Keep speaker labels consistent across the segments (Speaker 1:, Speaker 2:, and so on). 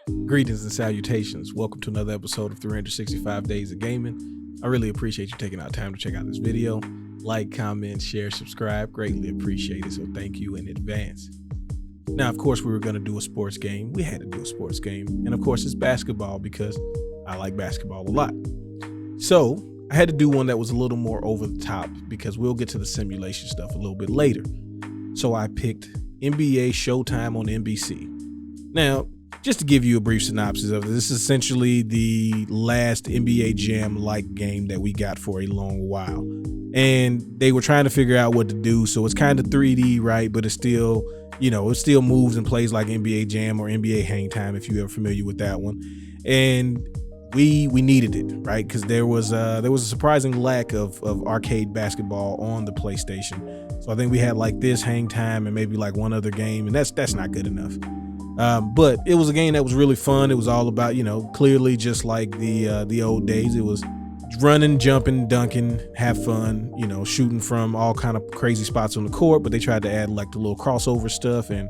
Speaker 1: Greetings and salutations. Welcome to another episode of 365 Days of Gaming. I really appreciate you taking out time to check out this video. Like, comment, share, subscribe. Greatly appreciate it, so thank you in advance. Now, of course, we were going to do a sports game. We had to do a sports game. And of course, it's basketball because I like basketball a lot. So I had to do one that was a little more over the top because we'll get to the simulation stuff a little bit later. So I picked NBA Showtime on NBC. Now, just to give you a brief synopsis of it, this is essentially the last NBA Jam-like game that we got for a long while. And they were trying to figure out what to do. So it's kind of 3D, right? But it's still, it still moves and plays like NBA Jam or NBA Hang Time, if you're familiar with that one. And we needed it, right? Because there was a surprising lack of arcade basketball on the PlayStation. So I think we had like this Hang Time and maybe like one other game, and that's not good enough. But it was a game that was really fun. It was all about, clearly just like the old days. It was running, jumping, dunking, have fun, shooting from all kind of crazy spots on the court. But they tried to add like the little crossover stuff, and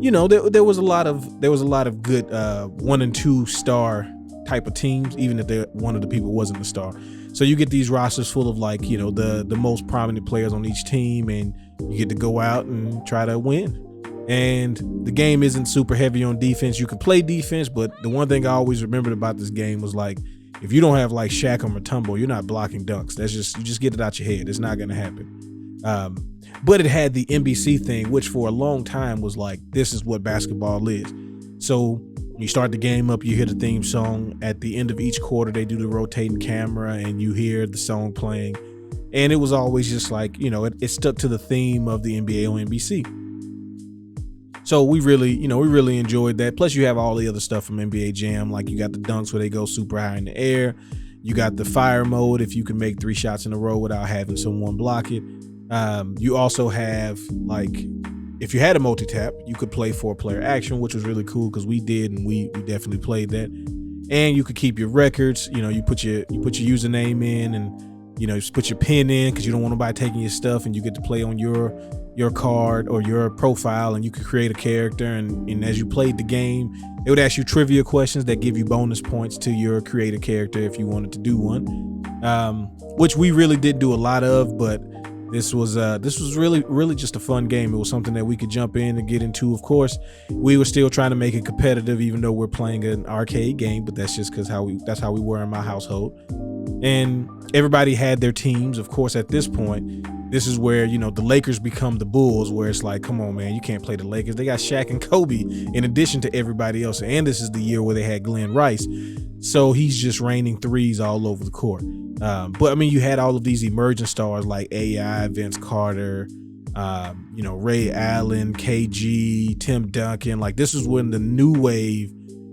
Speaker 1: there was a lot of good 1 and 2 star type of teams, even if one of the people wasn't a star. So you get these rosters full of like the most prominent players on each team, and you get to go out and try to win. And the game isn't super heavy on defense. You can play defense, but the one thing I always remembered about this game was like, if you don't have like Shaq or Mutombo, you're not blocking dunks. You just get it out your head. It's not going to happen. But it had the NBC thing, which for a long time was like, this is what basketball is. So you start the game up, you hear the theme song. At the end of each quarter, they do the rotating camera and you hear the song playing. And it was always just like, it stuck to the theme of the NBA on NBC. So we really enjoyed that. Plus you have all the other stuff from NBA Jam. Like you got the dunks where they go super high in the air. You got the fire mode if you can make 3 shots in a row without having someone block it. You also have like, if you had a multi-tap, you could play 4-player action, which was really cool because we did, and we definitely played that. And you could keep your records. You put your username in, and you just put your pin in because you don't want nobody taking your stuff, and you get to play on your card or your profile, and you could create a character, and as you played the game, it would ask you trivia questions that give you bonus points to your created character if you wanted to do one, which we really did do a lot of. But this was really just a fun game. It was something that we could jump in and get into. Of course, we were still trying to make it competitive, even though we're playing an arcade game, but that's just because that's how we were in my household. And everybody had their teams. Of course, at this point, this is where, the Lakers become the Bulls, where it's like, come on, man, you can't play the Lakers. They got Shaq and Kobe in addition to everybody else. And this is the year where they had Glenn Rice. So he's just raining threes all over the court. But I mean, you had all of these emerging stars like AI, Vince Carter, Ray Allen, KG, Tim Duncan. Like this is when the new wave,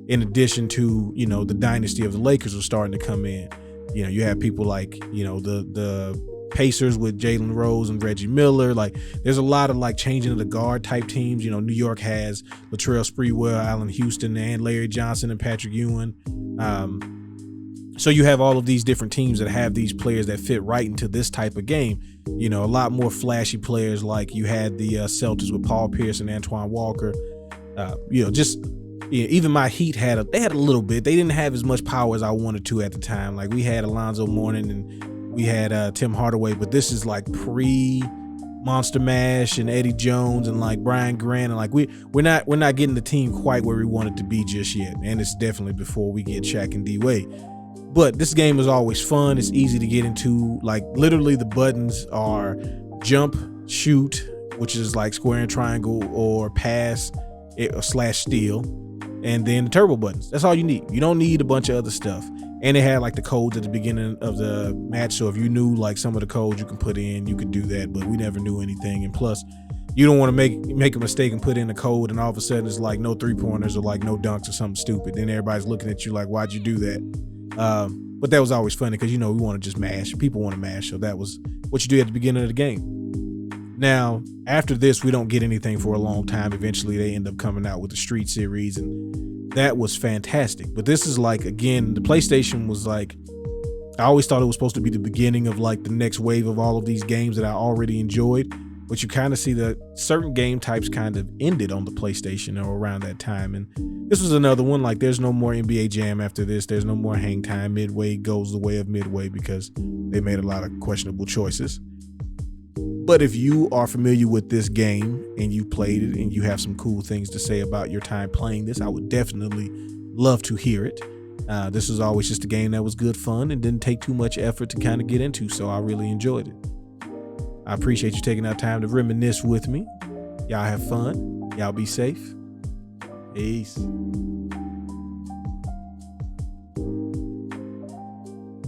Speaker 1: in addition to, the dynasty of the Lakers, was starting to come in. You have people like, the Pacers with Jalen Rose and Reggie Miller. Like there's a lot of like changing of the guard type teams. New York has Latrell Sprewell, Allen Houston, and Larry Johnson and Patrick Ewing. So you have all of these different teams that have these players that fit right into this type of game. A lot more flashy players, like you had the Celtics with Paul Pierce and Antoine Walker. Even my Heat had a little bit. They didn't have as much power as I wanted to at the time. Like we had Alonzo Mourning and we had Tim Hardaway, but this is like pre Monster Mash and Eddie Jones and like Brian Grant, and like we're not getting the team quite where we want it to be just yet. And it's definitely before we get Shaq and D Wade. But this game is always fun. It's easy to get into. Like literally the buttons are jump, shoot, which is like square and triangle, or pass or / steal, and then the turbo buttons. That's all you need. You don't need a bunch of other stuff. And it had like the codes at the beginning of the match. So if you knew like some of the codes you can put in, you could do that, but we never knew anything. And plus you don't want to make a mistake and put in the code and all of a sudden it's like no 3-pointers or like no dunks or something stupid. Then everybody's looking at you like, why'd you do that? But that was always funny because, we want to just mash. People want to mash. So that was what you do at the beginning of the game. Now, after this, we don't get anything for a long time. Eventually they end up coming out with the Street series, and that was fantastic. But this is like, again, the PlayStation was like, I always thought it was supposed to be the beginning of like the next wave of all of these games that I already enjoyed. But you kind of see that certain game types kind of ended on the PlayStation or around that time. And this was another one. Like, there's no more NBA Jam after this. There's no more Hang Time. Midway goes the way of Midway because they made a lot of questionable choices. But if you are familiar with this game and you played it and you have some cool things to say about your time playing this, I would definitely love to hear it. This was always just a game that was good fun and didn't take too much effort to kind of get into, so I really enjoyed it. I appreciate you taking out time to reminisce with me. Y'all have fun. Y'all be safe. Peace.